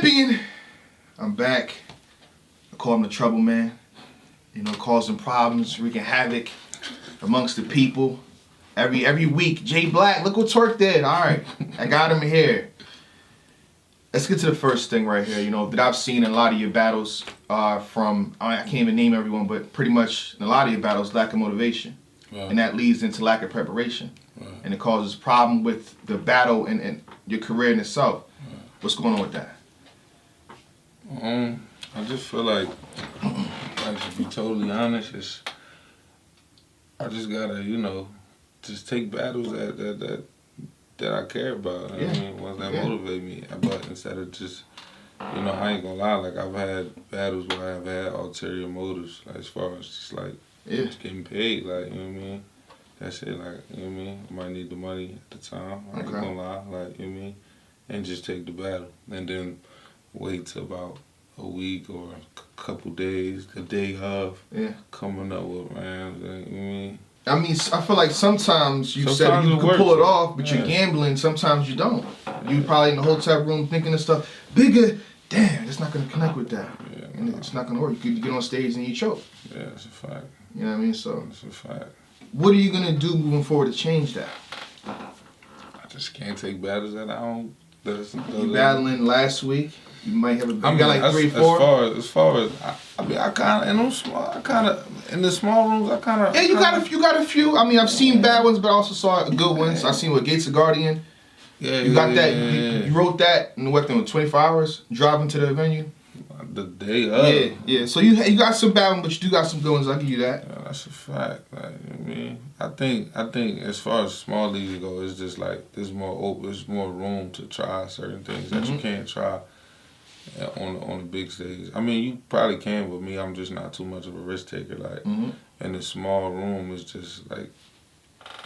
champion. I'm back. I call him the trouble man. You know, causing problems, wreaking havoc amongst the people. Every week, Jay Black, look what Twork did. All right, I got him here. Let's get to the first thing right here. You know, that I've seen in a lot of your battles from, I can't even name everyone, but pretty much in a lot of your battles, lack of motivation. Right. And that leads into lack of preparation. Right. And it causes problem with the battle and your career in itself. Right. What's going on with that? I just feel like to be totally honest, I just gotta, just take battles that I care about. Yeah. I mean, ones that motivate me. But instead of just, I ain't gonna lie, like I've had battles where I've had ulterior motives, like, as far as just like just getting paid, like, you know what I mean? That's it, like, you know what I mean? I might need the money at the time, I ain't gonna lie, like, you know what I mean? And just take the battle. And then wait till about a week or a couple days, the day of, coming up with rounds, like, you know what I mean? I feel like sometimes you said you can pull it off, but you're gambling. Sometimes you don't. You probably in the hotel room thinking of stuff bigger. Damn, it's not gonna connect with that, and it's not gonna work. You get on stage and you choke. Yeah, that's a fact. You know what I mean? So that's a fact. What are you gonna do moving forward to change that? I just can't take battles that I don't. You battling last week? You might have you got like 3, 4. As far as I mean, I kind of in the small rooms. I kind of you got a few. I mean, I've seen bad ones, but I also saw good ones. I seen with Gates of Guardian. Yeah, you got that. You wrote that in what? 24 hours driving to the venue. The day of. Yeah. So you got some bad ones, but you do got some good ones. I'll give you that. Yeah, that's a fact. Like, I mean, I think as far as small leagues go, it's just like there's more room to try certain things that you can't try on the big stage. I mean, you probably can, but me, I'm just not too much of a risk taker. Like, in the small room, it's just like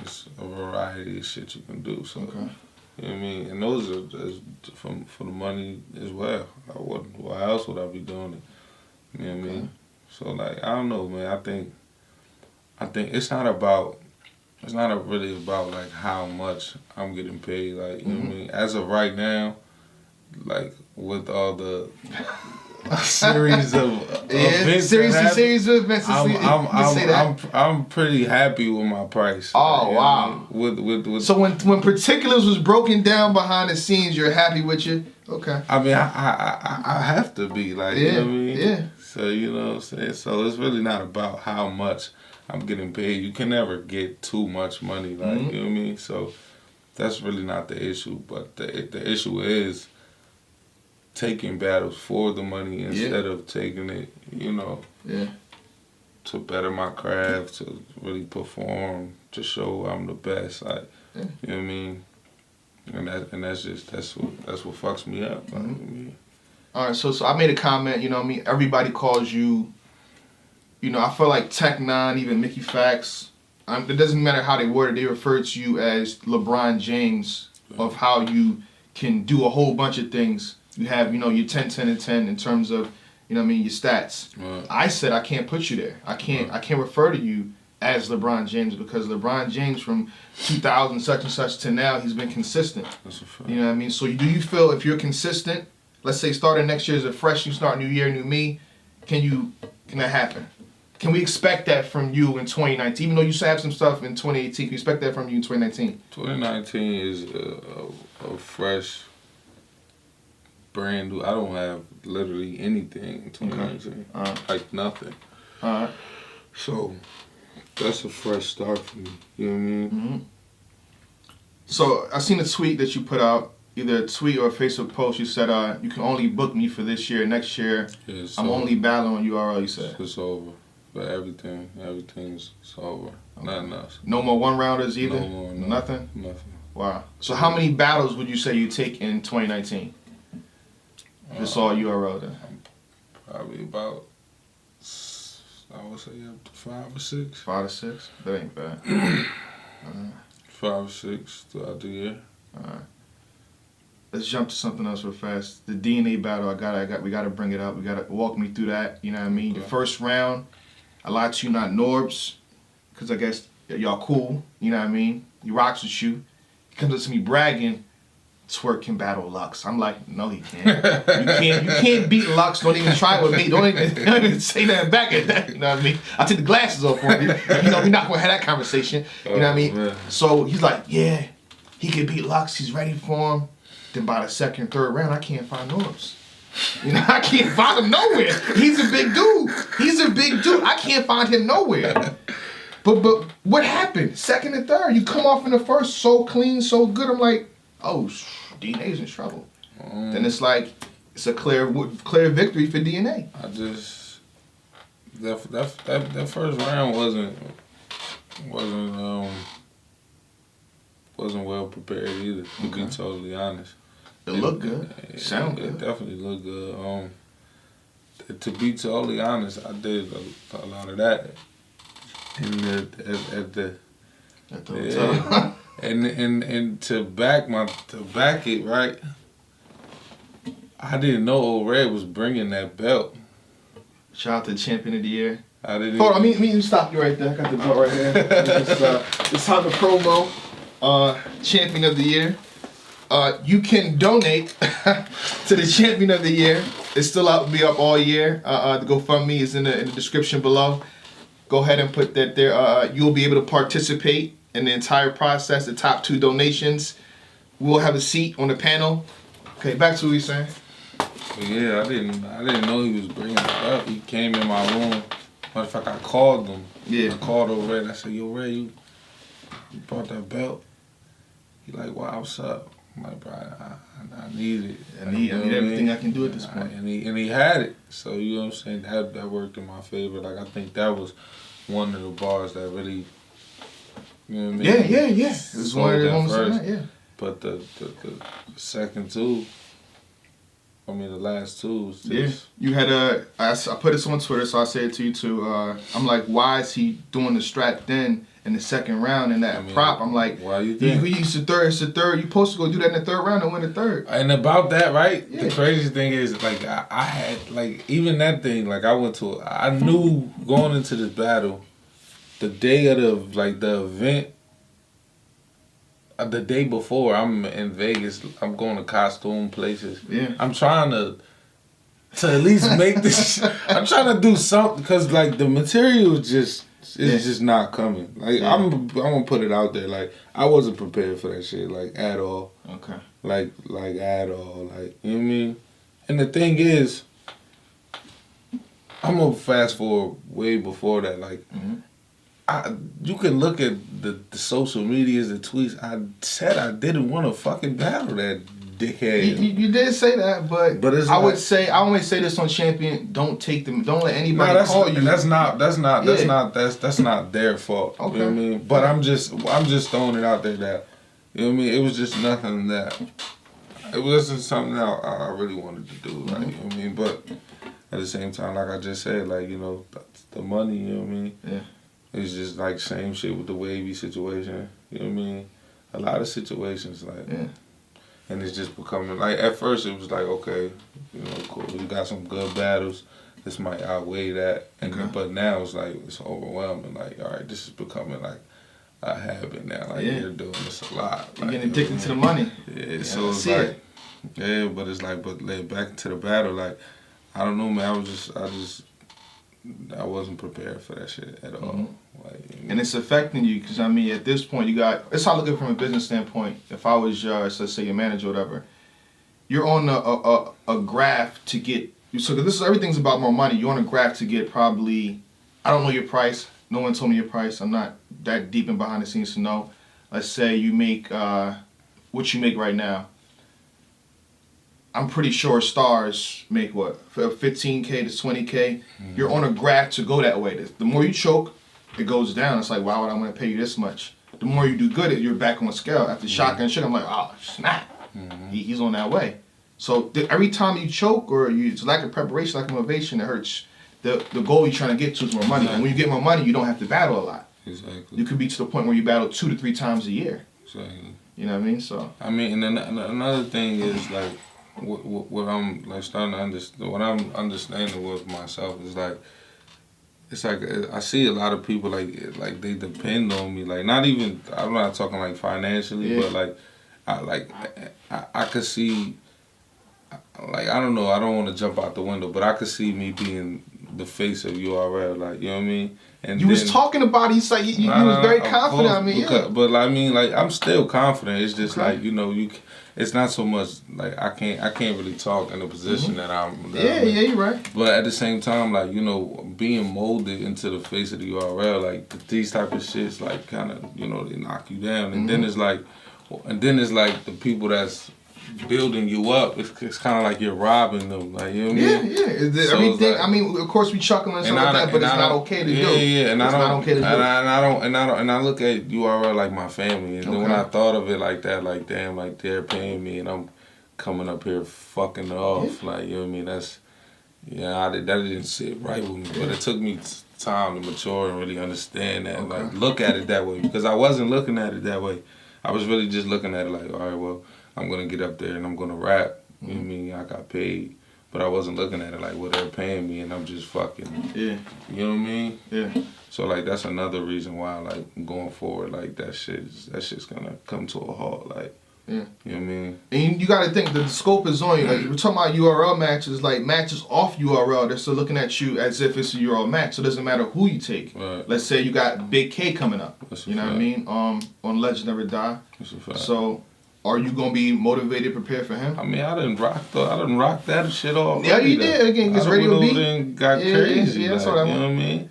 it's a variety of shit you can do. So. You know what I mean? And those are for the money as well. Why else would I be doing it? You know what I mean? So, like, I don't know, man. I think it's not really about like how much I'm getting paid. Like, you know what I mean? As of right now, like with all the series of events, series of events. I'm pretty happy with my price. Oh, like, wow! With so when particulars was broken down behind the scenes, you're happy with you? Okay. I mean, I have to be, like, you know what I mean? Yeah. So, you know what I'm saying? So it's really not about how much I'm getting paid. You can never get too much money, like, you know what I mean? So that's really not the issue. But the issue is taking battles for the money instead of taking it, to better my craft, to really perform, to show I'm the best. Like, you know what I mean? And that's what fucks me up. Like, you know what I mean? All right, so I made a comment. You know what I mean? Everybody calls you. I feel like Tech Nine, even Mickey Fax. It doesn't matter how they word it. They refer to you as LeBron James of how you can do a whole bunch of things. You have, your 10, 10, and 10 in terms of, your stats. Right. I said I can't put you there. I can't refer to you as LeBron James because LeBron James from 2000 such and such to now, he's been consistent. That's a fact. You know what I mean? So do you feel if you're consistent, let's say starting next year as a fresh, you start new year, new me, can that happen? Can we expect that from you in 2019? Even though you have some stuff in 2018, can we expect that from you in 2019? 2019 is a fresh, brand new. I don't have literally anything in 2019. Like nothing. So that's a fresh start for me. You know what I mean? So I seen a tweet that you put out, either a tweet or a Facebook post. You said you can only book me for this year. Next year, I'm only battling on URL. You said it's over. But everything's over. Nothing else. No more one rounders either. No more. Nothing. Nothing. Wow. So how many battles would you say you take in 2019? Just all URL then. Probably about, I would say up to 5 or 6. 5 or 6? That ain't bad. 5 or 6 throughout the year. Alright. Let's jump to something else real fast. The DNA battle, we gotta bring it up. We gotta walk me through that. You know what I mean? Your first round, I lied to you, not Norbs, because I guess y'all cool. You know what I mean? He rocks with you. He comes up to me bragging. Twork can battle Lux. I'm like, no, he can't. You can't beat Lux. Don't even try with me. Don't even say nothing back at that. You know what I mean? I take the glasses off on you. You know, we're not gonna have that conversation. You know what I mean? Man. So he's like, yeah, he can beat Lux. He's ready for him. Then by the second, third round, I can't find Norbs. You know, I can't find him nowhere. He's a big dude. I can't find him nowhere. But what happened? Second and third, you come off in the first so clean, so good. I'm like, oh, DNA's in trouble. Then it's like, it's a clear victory for DNA. That first round wasn't well prepared either. To be totally honest. It looked good. Sound good. It definitely looked good. To be totally honest, I did a lot of that at the hotel. and to back it right. I didn't know Old Red was bringing that belt. Shout out to Champion of the Year. I didn't. Hold on, let me stop you right there. I got the belt right here. It's time to promo. Champion of the Year. You can donate to the Champion of the Year. It's still be up all year. The GoFundMe is in the description below. Go ahead and put that there. You'll be able to participate in the entire process. The top 2 donations. We'll have a seat on the panel. Okay, back to what you saying. Yeah, I didn't know he was bringing it up. He came in my room. Matter of fact, I called him. Yeah. I called Old Red. I said, yo, Red, you brought that belt. He like, wow, what's up? I'm like, bro, I need it. I need everything I can do at this point. And he had it. So, you know what I'm saying? That worked in my favor. Like, I think that was one of the bars that really, you know what I mean? Yeah. It was one of the moments, yeah. But the second 2, I mean, the last 2 was just... Yeah. You had I put this on Twitter, so I say it to you too. I'm like, why is he doing the strap then in the second round in that prop? I'm like, why you think? It's the third. You're supposed to go do that in the third round and win the third. And about that, right? Yeah. The craziest thing is, like, I had, like, even that thing, like, I knew going into this battle, the day of the event, the day before, I'm in Vegas. I'm going to costume places. Yeah. I'm trying to at least make this. I'm trying to do something because like the material is just not coming. Like I'm gonna put it out there. Like I wasn't prepared for that shit. Like at all. Okay. Like at all. Like you know what I mean. And the thing is, I'm gonna fast forward way before that. Like. Mm-hmm. You can look at the social medias, the tweets. I said I didn't want to fucking battle that dickhead. You did say that, but it's I always say this on Champion. Don't let anybody call you. That's not their fault. Okay. You know what I mean? But I'm just throwing it out there that, you know what I mean? It was just nothing that, it wasn't something that I really wanted to do. Like, you know what I mean? But at the same time, like I just said, like, you know, the money, you know what I mean? Yeah. It's just like same shit with the wavy situation. You know what I mean? A lot of situations like, and it's just becoming like at first it was like okay, you know, cool. We got some good battles. This might outweigh that, but now it's like it's overwhelming. Like all right, this is becoming like a habit now. Like you're doing this a lot. You're like, getting addicted to the money. Yeah, so it's like but it's like back into the battle. Like I don't know, man. I wasn't prepared for that shit at all. Mm-hmm. Like, and it's affecting you because, I mean, at this point, it's how I look at it from a business standpoint. If I was, let's say, your manager or whatever, you're on a graph to get, so everything's about more money. You're on a graph to get probably, I don't know your price. No one told me your price. I'm not that deep in behind the scenes to know. Let's say you make what you make right now. I'm pretty sure stars make what, 15K to 20K. Mm-hmm. You're on a graph to go that way. The more you choke, it goes down. It's like, why would I want to pay you this much? The more you do good, you're back on the scale. After shotgun shit, I'm like, oh, snap. Mm-hmm. He's on that way. So every time you choke or it's lack of preparation, lack of motivation, it hurts. The goal you're trying to get to is more money. Exactly. And when you get more money, you don't have to battle a lot. Exactly. You could be to the point where you battle 2 to 3 times a year. Exactly. You know what I mean? So. I mean, and another thing is like, what I'm like starting to understand, what I'm understanding with myself is like, it's like I see a lot of people like they depend on me. Like not even, I'm not talking like financially, but like I could see, like, I don't know, I don't want to jump out the window, but I could see me being the face of URL, like, you know what I mean? And you was talking about it, you like you was very confident. Course, I mean, because, yeah. But I mean, like, I'm still confident. It's just like, you know, it's not so much like I can't really talk in the position that I'm. Yeah, you're right. But at the same time, like, you know, being molded into the face of the URL, like these type of shits, like kind of, you know, they knock you down, and then it's like the people that's building you up. It's kind of like you're robbing them, like, you know what I mean? Yeah. So everything. like, I mean, of course we chuckling and stuff like that, but it's not okay to do. Yeah, and it's not okay to do. And I look at URL like my family, and then when I thought of it like that, like damn, like they're paying me, and I'm coming up here fucking it off, like, you know what I mean? That's that didn't sit right with me, but it took me time to mature and really understand that, like look at it that way, because I wasn't looking at it that way. I was really just looking at it like, all right, well, I'm gonna get up there and I'm gonna rap. You know what I mean? I got paid. But I wasn't looking at it like, well, they're paying me and I'm just fucking. Yeah. You know what I mean? Yeah. So like that's another reason why, like, going forward, like that shit's gonna come to a halt. Like, yeah. You know what I mean? And you gotta think the scope is on you. Like, we're talking about URL matches, like matches off URL, they're still looking at you as if it's a URL match. So it doesn't matter who you take. Right. Let's say you got Big K coming up. That's you know what I mean? On Legend Never Die. That's a fact. So are you gonna be motivated, prepared for him? I mean, I didn't rock that shit off. Yeah, you did. Again, because Radio Beat. And got crazy. Yeah, like, that's what I you want. know what I mean?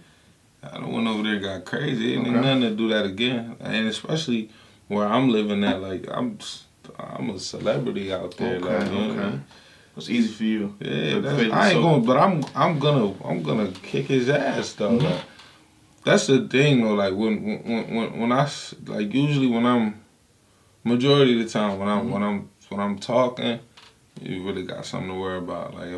I don't went over there and got crazy. Ain't nothing to do that again. And especially where I'm living at, like, I'm a celebrity out there. Like, you know what I mean? It's easy for you. Yeah, I ain't going, but I'm gonna kick his ass though. Mm-hmm. Like, that's the thing though. Like when I like usually when I'm majority of the time when I'm talking, you really got something to worry about. Like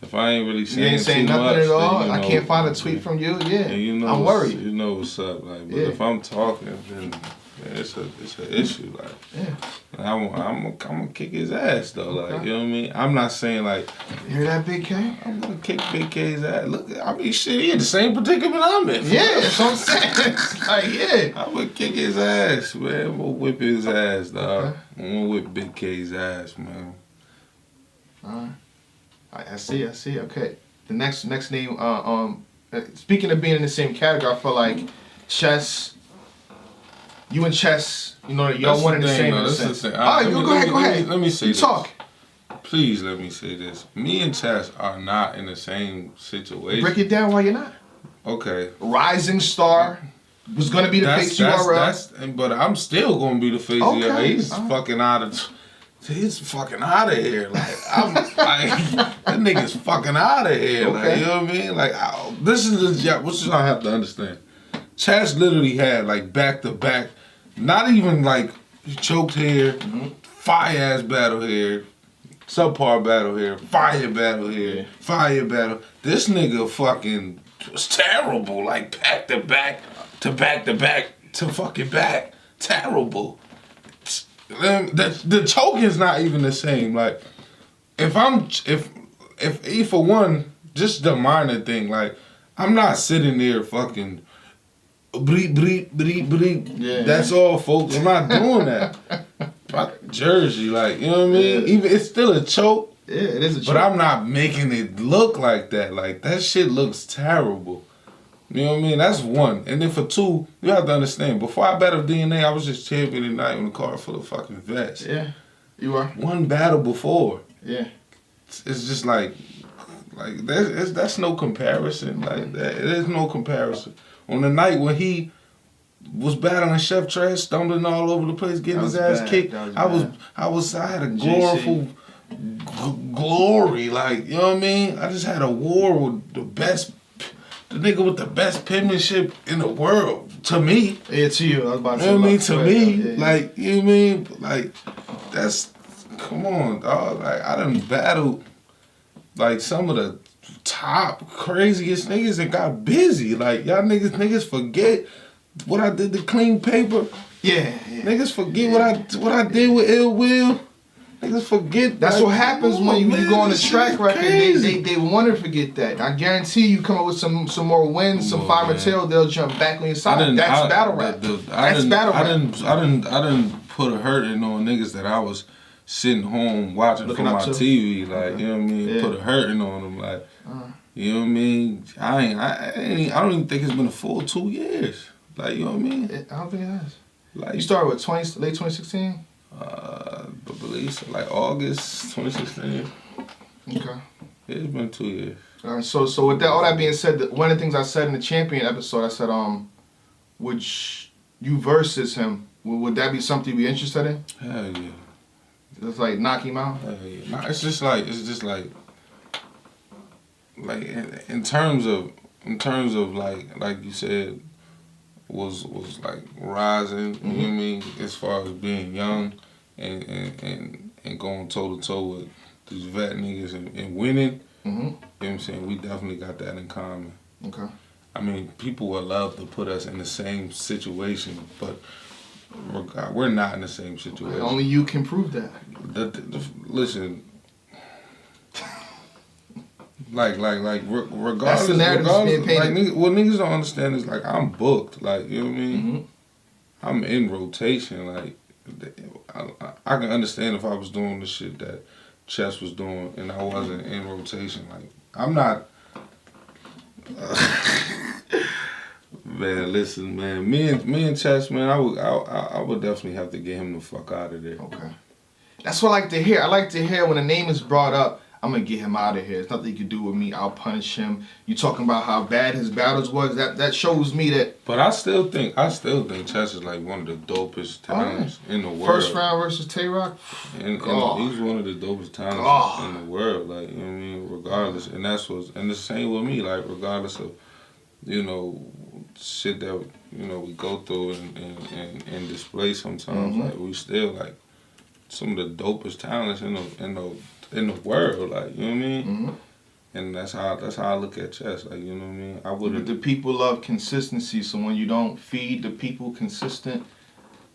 if I ain't really saying, you ain't saying too nothing much, at all, then, you know, I can't find a tweet from you. Yeah, you know I'm worried. You know what's up. Like, but if I'm talking, then it's an issue. Like, I'm gonna kick his ass though. Like, you know what I mean? I'm not saying like, you hear that, Big K? I'm gonna kick Big K's ass. Look, I mean, shit, he in the same predicament I'm in. Yeah, that's what I'm saying. Like, yeah. I'm gonna kick his ass, man. I'm gonna whip his ass, dog. Okay. I'm gonna whip Big K's ass, man. Alright. I see. Okay. The next name, speaking of being in the same category, I feel like Chess, you and Chess, you know, y'all one in the same. Alright, go ahead. Let me say you this. Talk. Please let me say this. Me and Chess are not in the same situation. Break it down why you're not. Okay. Rising star was gonna be the face URL. But I'm still gonna be the face of your. He's fucking out of. He's fucking out of here. Like, I'm like, that nigga's fucking out of here. Okay. Like, you know what I mean? Like, this is what I have to understand. Chaz literally had like back to back, not even like choked hair, fire ass battle here, subpar battle here, fire battle here, fire battle. This nigga fucking was terrible. Like back to back to back to back to fucking back. Terrible. The choking's not even the same. Like, if for one, just the minor thing, like, I'm not sitting there fucking bleep, bleep, bleep, bleep. Yeah. That's all, folks. I'm not doing that. Jersey, like, you know what I mean? Yeah. Even it's still a choke. Yeah, it is a choke. But I'm not making it look like that. Like, that shit looks terrible. You know what I mean? That's one. And then for two, you have to understand, before I battled DNA, I was just champion tonight in a car full of fucking vets. Yeah, you are. One battle before. Yeah. It's just like that's no comparison. Like, that, it is no comparison. On the night when he was battling Chef Trash, stumbling all over the place, getting his ass kicked, I had a gloriful glory. Like, you know what I mean? I just had a war with the nigga with the best penmanship in the world, to me. Yeah, to you. I was about to say. You know what I mean? To me, yeah. Like, you know what I mean? Like, that's, come on, dog. Like, I done battled, like, some of the top, craziest niggas that got busy. Like, y'all niggas forget what I did to Clean Paper. Yeah. Niggas forget what I did with Ill Will. Niggas forget. That's like, what happens when you go on the track record. They want to forget that. I guarantee you come up with some more wins, some fire material, they'll jump back on your side. That's battle rap. That's battle rap. I didn't put a hurting on niggas that I was sitting home watching Looking from up my to? TV, like, you know what I mean? Yeah. Put a hurting on them, like, you know what I mean? I don't even think it's been a full 2 years. Like, you know what I mean? I don't think it has. Like, You started with late 2016? I believe so, like August 2016. Okay. It's been 2 years. All right, so with that, all that being said, one of the things I said in the champion episode, I said, would you versus him? Would that be something you'd be interested in? Hell yeah. It's like knock him out. Hell yeah. Nah, it's just like in terms of like you said, was like rising. You know what I mean? As far as being young and going toe to toe with these vet niggas and winning. Mm-hmm. You know what I'm saying? We definitely got that in common. Okay. I mean, people would love to put us in the same situation, but we're not in the same situation. Only you can prove that. Listen, regardless, That's the narrative that's being painted. Like, what niggas don't understand is, like, I'm booked, like, you know what I mean? Mm-hmm. I'm in rotation, like, I can understand if I was doing the shit that Chess was doing and I wasn't in rotation, like, I'm not. Man, listen, man. Me and Chess, man. I would definitely have to get him the fuck out of there. Okay. That's what I like to hear. I like to hear when a name is brought up, I'm gonna get him out of here. There's nothing you can do with me. I'll punish him. You talking about how bad his battles was? That shows me that. But I still think Chess is like one of the dopest talents in the world. First round versus Tay-Rock. And he's one of the dopest talents in the world. Like, you know what I mean? Regardless, and the same with me. Like, regardless of, you know, shit that, you know, we go through and display sometimes. Like, we still like some of the dopest talents in the world. Like, you know what I mean? Mm-hmm. And that's how I look at Chess. Like, you know what I mean? I would. But the people love consistency. So when you don't feed the people consistent,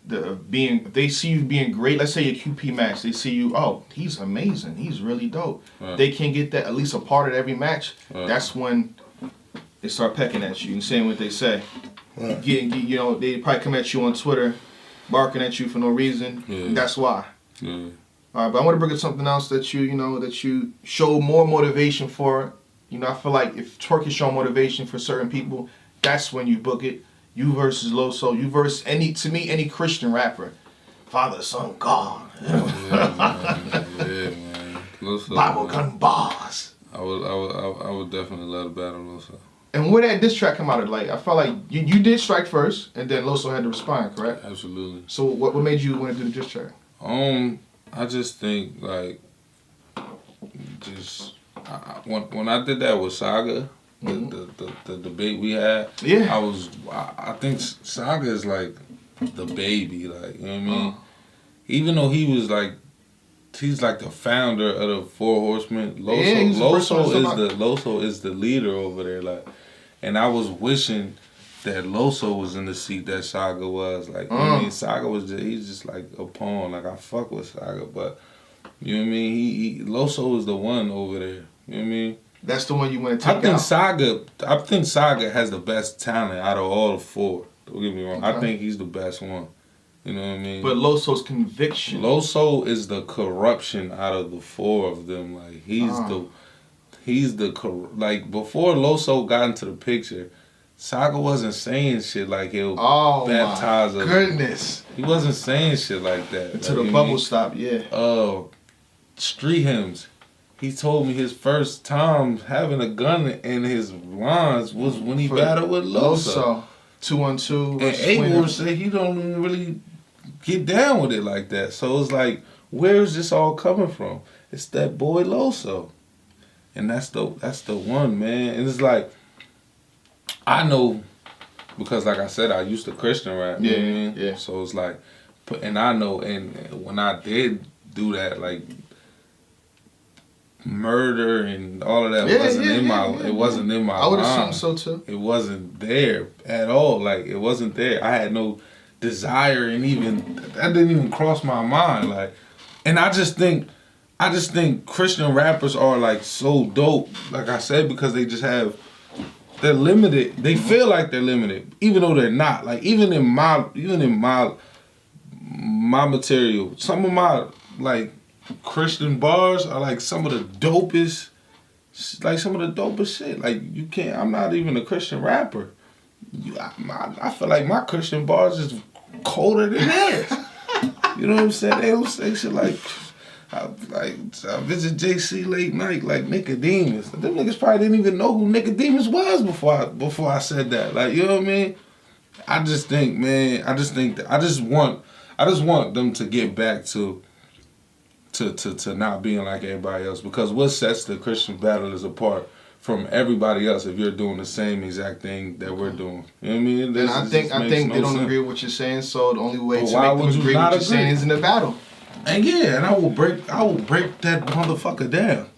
if they see you being great. Let's say your QP match, they see you. Oh, he's amazing. He's really dope. Right. They can get that at least a part of every match. Right. That's when they start pecking at you and saying what they say. Right. You know, they probably come at you on Twitter, barking at you for no reason. Yeah. That's why. Yeah. All right, but I want to bring up something else that you show more motivation for. You know, I feel like if Twork is showing motivation for certain people, that's when you book it. You versus Loso, you versus any Christian rapper, Father, Son, God. Yeah, man. Loso, Bible man. gun bars. I would definitely love to battle Loso. And where that diss track come out of? Like, I felt like you did strike first, and then Loso had to respond, correct? Absolutely. So what made you want to do the diss track? I just think, like, when I did that with Saga, the debate we had, I think Saga is like the baby, like, you know what I mean? Even though he's like the founder of the Four Horsemen. Loso is the leader over there, like, and I was wishing that Loso was in the seat that Saga was. Like, you know what I mean? Saga he's just like a pawn. Like, I fuck with Saga, but you know what I mean? Loso is the one over there. You know what I mean? That's the one you want to take out. I think Saga has the best talent out of all the four. Don't get me wrong. Okay. I think he's the best one. You know what I mean? But Loso's conviction. Loso is the corruption out of the four of them. Like, like, before Loso got into the picture, Saga wasn't saying shit like he'll baptize us. Goodness. He wasn't saying shit like that. Until the bubble stopped, yeah. Street hymns. He told me his first time having a gun in his lines was when he battled with Loso. 2-on-2. And Abel said he don't even really get down with it like that. So it's like, where is this all coming from? It's that boy Loso. And that's the one, man. And it's like, I know, because like I said, I used to Christian rap. You know what I mean? Yeah. So it's like, and I know, and when I did do that, like, murder and all of that it wasn't in my I would mind. assume so too. It wasn't there at all. Like, it wasn't there. I had no desire, and that didn't even cross my mind. Like, and I just think Christian rappers are like so dope, like I said, because they're limited. They feel like they're limited, even though they're not. Like, even in my my material, some of my like Christian bars are like some of the dopest, like some of the dopest shit. Like you can't. I'm not even a Christian rapper. I feel like my Christian bars is colder than theirs. You know what I'm saying? They don't say shit like. I visit JC late night like Nicodemus. Them niggas probably didn't even know who Nicodemus was before I said that. Like, you know what I mean? I just think, man, I just want them to get back to not being like everybody else, because what sets the Christian battlers apart from everybody else if you're doing the same exact thing that we're doing? You know what I mean? And I think they don't agree with what you're saying, so the only way to make them agree with what you're saying is in the battle. And yeah, and I will break that motherfucker down.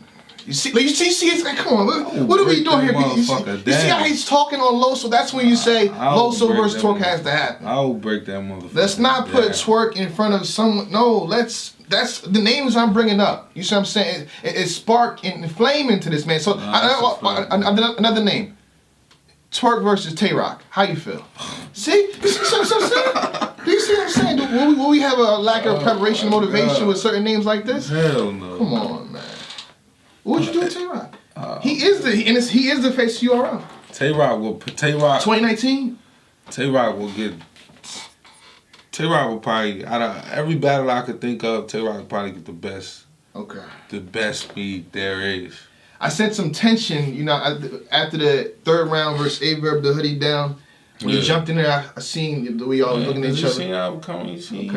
You see, it's like, come on, what are we doing here? You see how he's talking on Loso? That's when you say Loso versus Twork has to happen. I will break that motherfucker. Let's not put Twork in front of someone. No, that's the names I'm bringing up. You see what I'm saying? It spark and flame into this man. So another name. Twork versus Tay-Rock. How you feel? See? You see what I'm saying? Do you see what I'm saying? Will we have a lack of preparation and motivation with certain names like this? Hell no. Come on, man. What would you do with Tay-Rock? He is the face of URL. Tay-Rock 2019? Tay-Rock will probably, out of every battle I could think of, Tay-Rock will probably get the best. Okay. The best speed there is. I sent some tension, you know, after the third round versus Averb, the hoodie down. When you jumped in there, I seen the way y'all looking at each other. You see how I'm coming. You see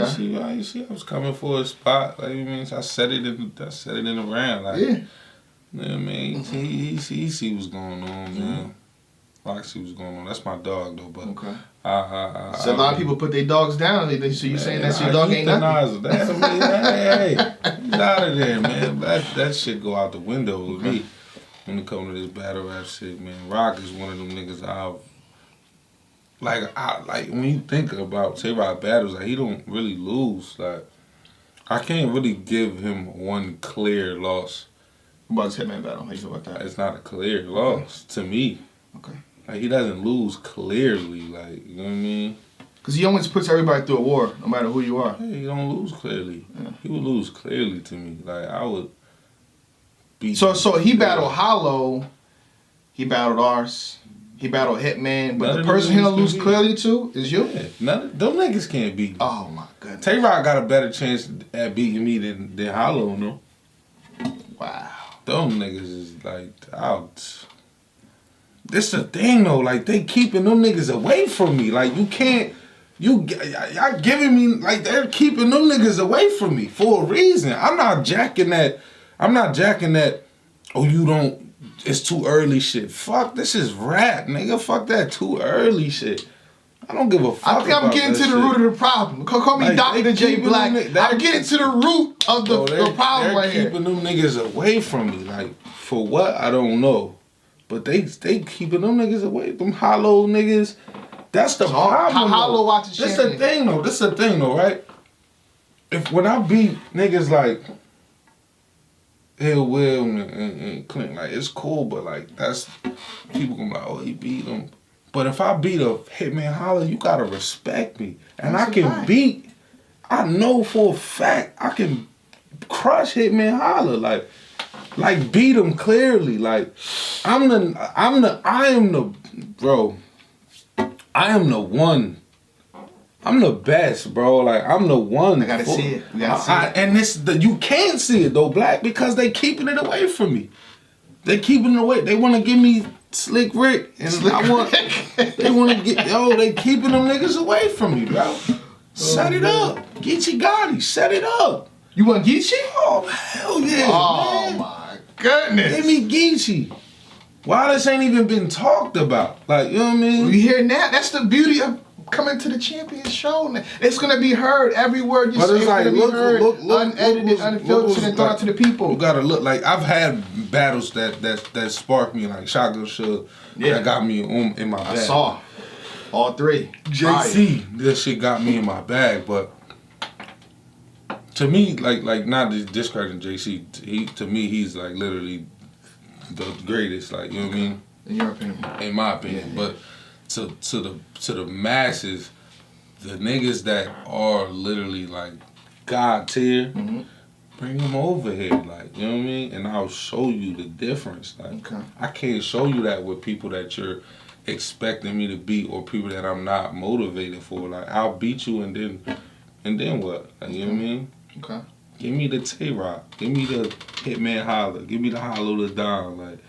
I was coming for a spot. Like, you mean, I set it in the round. Like, yeah. You know what I mean? He see what's going on, man. Foxy was going on. That's my dog though, but okay. So a lot of people put their dogs down. So you saying that your dog ain't nothing? Hey, he's out of there, man. That shit go out the window with me when it comes to this battle rap shit, man. Rock is one of them niggas like when you think about Tay-Rock battles, like he don't really lose. Like I can't really give him one clear loss. What about his Hitman battle? How you feel about that? It's not a clear loss to me. Okay. Like, he doesn't lose clearly, like, you know what I mean? Because he always puts everybody through a war, no matter who you are. Yeah, he don't lose clearly. Yeah. He would lose clearly to me. Like, I would beat him. So he battled Hollow, he battled Ars, he battled Hitman, but the person he'll lose clearly to is you? Yeah, them niggas can't beat me. Oh, my goodness. Tay-Rock got a better chance at beating me than Hollow, no? Wow. Them niggas is, like, out. This the thing though, like they keeping them niggas away from me. Like y'all giving me, like they're keeping them niggas away from me for a reason. I'm not jacking that. Oh, you don't. It's too early shit. Fuck, this is rap, nigga. Fuck that too early shit. I don't give a fuck. I think I'm getting to the root of the problem. Call me like, Dr. J Black. I'm getting to the root of the problem right here. They're keeping them niggas away from me. Like for what? I don't know. But they keeping them niggas away. Them Hollow niggas. That's the problem. Hollow watches. This the thing though, right? When I beat niggas like Hill Will and Clint, like it's cool, but like that's people gonna be like, oh, he beat him. But if I beat a Hitman Holler, you gotta respect me. And I can beat, I know for a fact I can crush Hitman Holler. Like beat him clearly. Like I am the one. I'm the best, bro. Like I'm the one. I gotta see it. You gotta see it. And you can't see it though, Black, because they keeping it away from me. They keeping it away. They want to give me Slick Rick, and they keeping them niggas away from me, bro. Set it up, Geechee Gotti. Set it up. You want Geechee? Oh hell yeah! Oh man. My goodness! Give me Geechee. Why this ain't even been talked about? Like, you know what I mean? We hear that. That's the beauty of coming to the champion show. It's gonna be heard. Every word you say is gonna be heard, unedited, unfiltered, and thrown out to the people. You gotta look. Like I've had battles that sparked me, like Shotgun Suge. Yeah, that got me in my bag. I saw all three. JC, this shit got me in my bag, but. To me, like not discrediting JC, to me he's like literally the greatest. Like, you know what I mean? In your opinion? In my opinion, yeah. But to the masses, the niggas that are literally like God tier, bring them over here, like, you know what I mean? And I'll show you the difference. Like, I can't show you that with people that you're expecting me to beat or people that I'm not motivated for. Like, I'll beat you and then what? Like, you know what I mean? Okay. Give me the Tay-Rock. Give me the Hitman Holler. Give me the Hollow the Don. Like,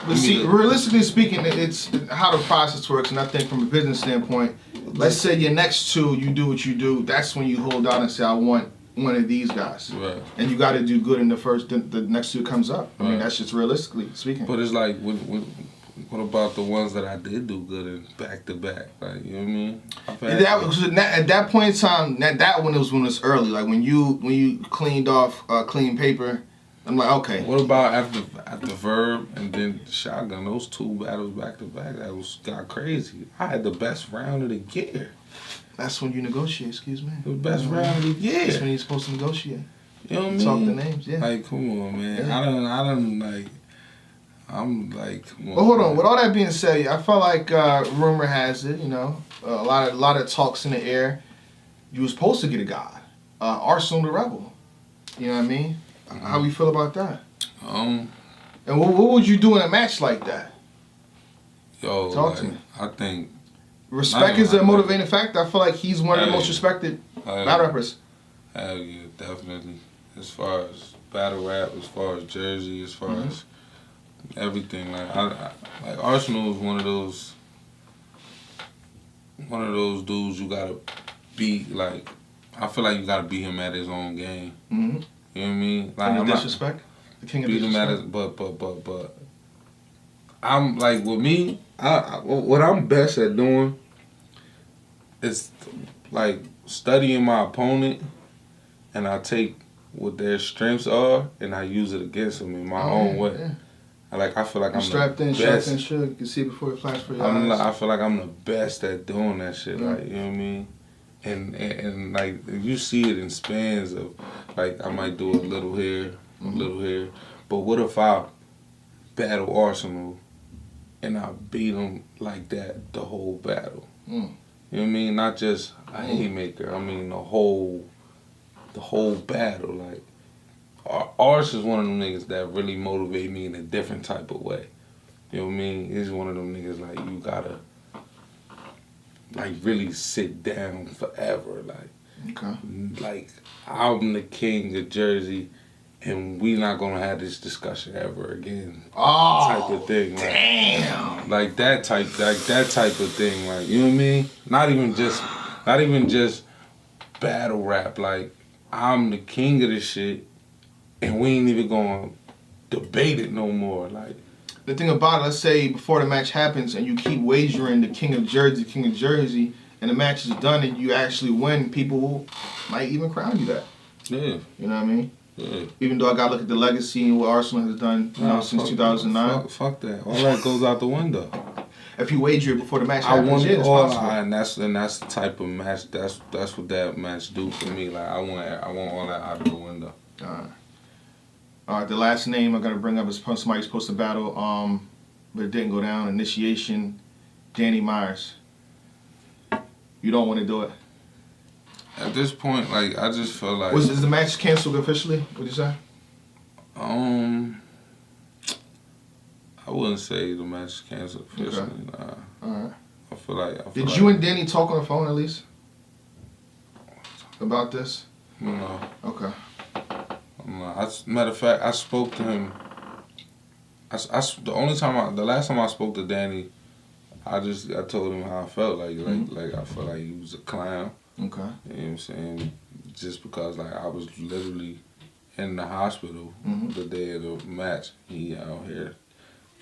but see, realistically speaking, it's how the process works, and I think from a business standpoint, let's say your next two, you do what you do. That's when you hold out and say, I want one of these guys, right. And you got to do good in the next two comes up. I mean, that's just realistically speaking. But it's like, what about the ones that I did do good in back to back? Like, you know what I mean? At that point in time, that one was when it was early. Like when you cleaned off clean paper, I'm like, okay. What about after Verb and then Shotgun? Those two battles back to back, got crazy. I had the best round of the year. That's when you negotiate. Excuse me. The best round of the year. That's when you're supposed to negotiate. You know what I mean? Talk the names. Yeah. Like, come on, man. Yeah. I'm like, come on. Well, hold on. Man. With all that being said, I felt like rumor has it, you know, a lot of talks in the air. You were supposed to get a guy, Arsenal the Rebel. You know what I mean? How we feel about that? And what would you do in a match like that? Yo, talk to me. I think respect is a motivating factor. I feel like he's one of the most respected battle rappers. Hell yeah, definitely. As far as battle rap, as far as Jersey, as far as everything, like Arsenal is one of those dudes you gotta beat. Like, I feel like you gotta beat him at his own game. Mm-hmm. You know what I mean? Like, I'm disrespect. The king of beat disrespect. him at his, but I'm like, with me, what I'm best at doing is like studying my opponent, and I take what their strengths are and I use it against them in my own way. Yeah. I feel like I'm strapped the in, best. strapped in, sure. You can see it before it flashes for your eyes. I feel like I'm the best at doing that shit. Like, you know what I mean? And like, you see it in spans of, like, I might do a little here, a little here. But what if I battle Arsenal and I beat them like that the whole battle? You know what I mean? Not just a haymaker. I mean the whole battle. Like, Ars is one of them niggas that really motivate me in a different type of way. You know what I mean? He's one of them niggas like, you gotta like really sit down forever. Like I'm the king of Jersey, and we not gonna have this discussion ever again. Type of thing. Like, damn. Like that type of thing. Like, you know what I mean? Not even just battle rap. Like, I'm the king of this shit, and we ain't even gonna debate it no more. Like, the thing about it, let's say before the match happens and you keep wagering the king of Jersey, and the match is done and you actually win, people might even crown you that. Yeah. You know what I mean? Yeah. Even though I gotta look at the legacy and what Arsenal has done, since 2009. Fuck that. All that goes out the window. If you wager it before the match happens, I want it it's all, possible. and that's the type of match. That's what that match do for me. Like, I want all that out of the window. All right. The last name I'm gonna bring up is somebody who's supposed to battle, but it didn't go down. Initiation, Danny Myers. You don't want to do it. At this point, like, I just feel like, is the match canceled officially? What'd you say? I wouldn't say the match is canceled officially. Okay. Nah. All right. I feel like. Did you and Danny talk on the phone at least about this? No. Okay. Matter of fact, I spoke to him. The last time I spoke to Danny, I told him how I felt. Like I felt like he was a clown. Okay. You know what I'm saying? Just because, like, I was literally in the hospital the day of the match. He out here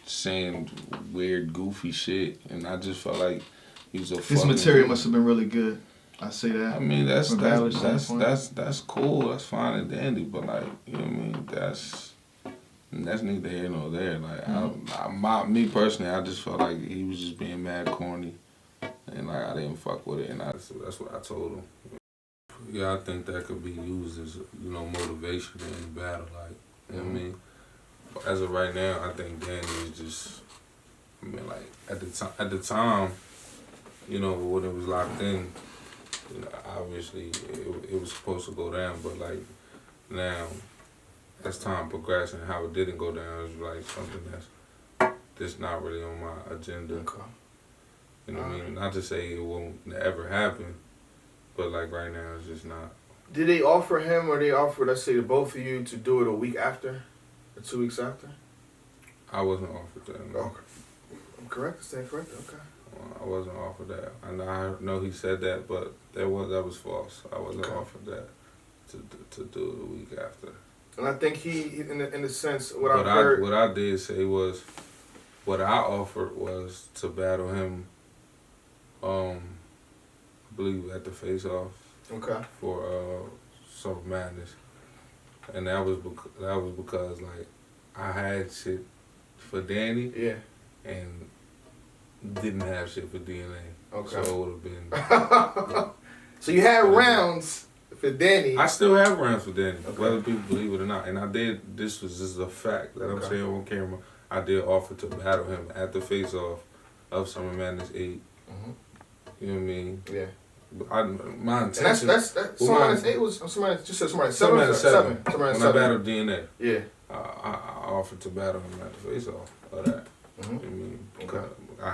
saying weird, goofy shit, and I just felt like he was a. His material must have been really good. I say that. I mean, that's cool. That's fine and dandy, but, like, you know what I mean? That's neither here nor there. Like, me personally, I just felt like he was just being mad corny, and, like, I didn't fuck with it, and that's what I told him. Yeah, I think that could be used as, you know, motivation in battle. Like, you know what I mean? But as of right now, I think Danny is just, I mean, like, at the time, you know, when it was locked in, obviously it was supposed to go down, but like now, as time progressed and how it didn't go down, it's like something that's not really on my agenda. Okay. You know what I mean? Not to say it won't ever happen, but like right now it's just not. Did they offer him, or they offered, let's say, the both of you to do it a week after, or 2 weeks after? I wasn't offered that. No. Okay. I'm correct? Is that correct? Okay. I wasn't offered that. And I know he said that, but that was false. I wasn't offered that to do it a week after. And I think he, in the sense, what I did say was, what I offered was to battle him. I believe at the Face Off. Okay. For Summer Madness, and that was because like I had shit for Danny. Yeah. And didn't have shit for DNA. Okay. So it would have been. So you had rounds for Danny. I still have rounds for Danny, okay. whether people believe it or not. And I did. This is a fact that I'm saying on camera. I did offer to battle him at the Face Off of Summer Madness 8. Mm-hmm. You know what I mean? Yeah. My intention. That's Summer Madness 8 was Summer Madness 7. When I battled DNA. Yeah. I offered to battle him at the Face Off of that. Mm-hmm. You know what I mean? Okay. I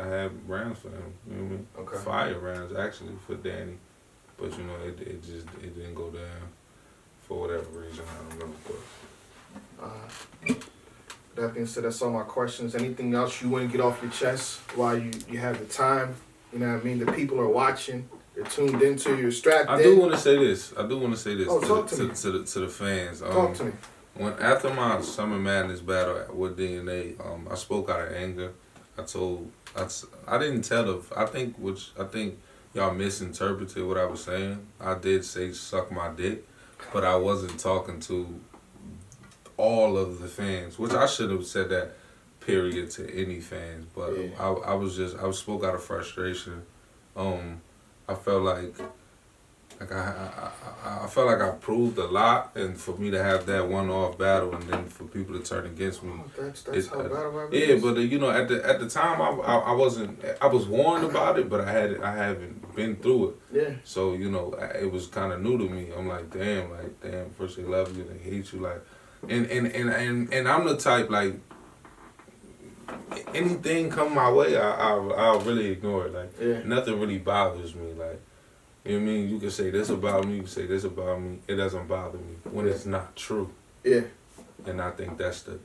had rounds for him. You know what I mean? Okay. Fire rounds actually for Danny, but you know it didn't go down for whatever reason. I don't know. But That being said, that's all my questions. Anything else you want to get off your chest while you have the time? You know what I mean? The people are watching. They're tuned into. You're strapped in. I do want to say this. Oh, to the fans. Talk to me. After my Summer Madness battle with DNA, I spoke out of anger. I didn't tell I think y'all misinterpreted what I was saying. I did say suck my dick, but I wasn't talking to all of the fans, which I should have said that period to any fans. But yeah. I spoke out of frustration. I felt like I felt like I proved a lot, and for me to have that one-off battle, and then for people to turn against me. That's how battle rap is. Yeah, but you know, at the time, I was warned about it, but I haven't been through it. Yeah. So you know, it was kind of new to me. I'm like, damn, first they love you, they hate you, like, and I'm the type like. Anything come my way, I'll really ignore it. Like, yeah. Nothing really bothers me. Like, you know what I mean? You can say this about me, you can say this about me. It doesn't bother me when it's not true. Yeah. And I think that's the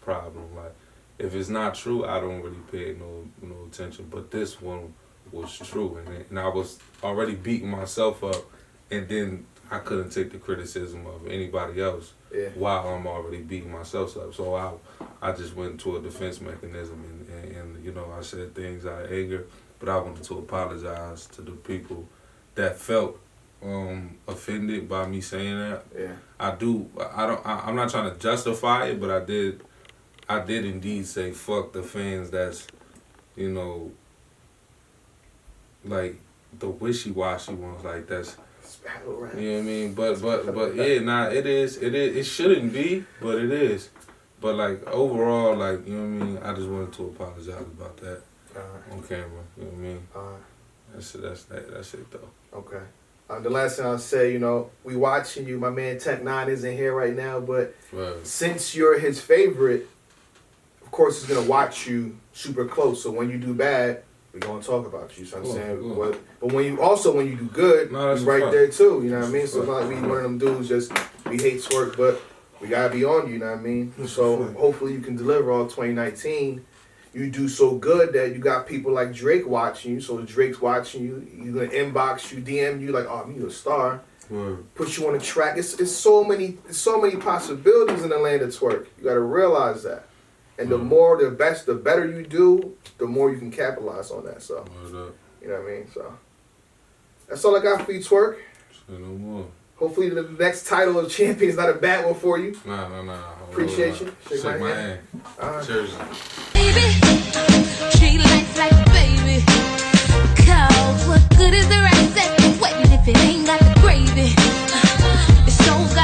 problem. Like, if it's not true, I don't really pay no attention. But this one was true, and I was already beating myself up, and then I couldn't take the criticism of anybody else. Yeah. While I'm already beating myself up. So I just went into a defense mechanism, and you know, I said things out of anger, but I wanted to apologize to the people that felt offended by me saying that. Yeah. I'm not trying to justify it, but I did indeed say fuck the fans that's, you know, like the wishy-washy ones, like that's. You know what I mean? But yeah, it shouldn't be, but it is. But like overall, like, you know what I mean, I just wanted to apologize about that on camera. You know what I mean? That's it though. Okay. The last thing I'll say, you know, we watching you. My man Tech 9 isn't here right now, but since you're his favorite, of course he's gonna watch you super close. So when you do bad, we're gonna talk about you. So I'm saying, but when you do good, you're right there too. You know what I mean? So it's not like we one of them dudes just we hate Twork, but we gotta be on you. You know what I mean? So hopefully you can deliver all 2019. You do so good that you got people like Drake watching you. So Drake's watching you. You're gonna inbox you, DM you like, oh, you're a star. Put you on a track. It's so many possibilities in the land of Twork. You gotta realize that. And the more, the better you do, the more you can capitalize on that. So, you know what I mean? So, that's all I got for you, Twork. Say no more. Hopefully the next title of champion is not a bad one for you. Nah. Appreciate you. Shake my hand. Cheers. Baby, treat life like a baby. 'Cause what good is the right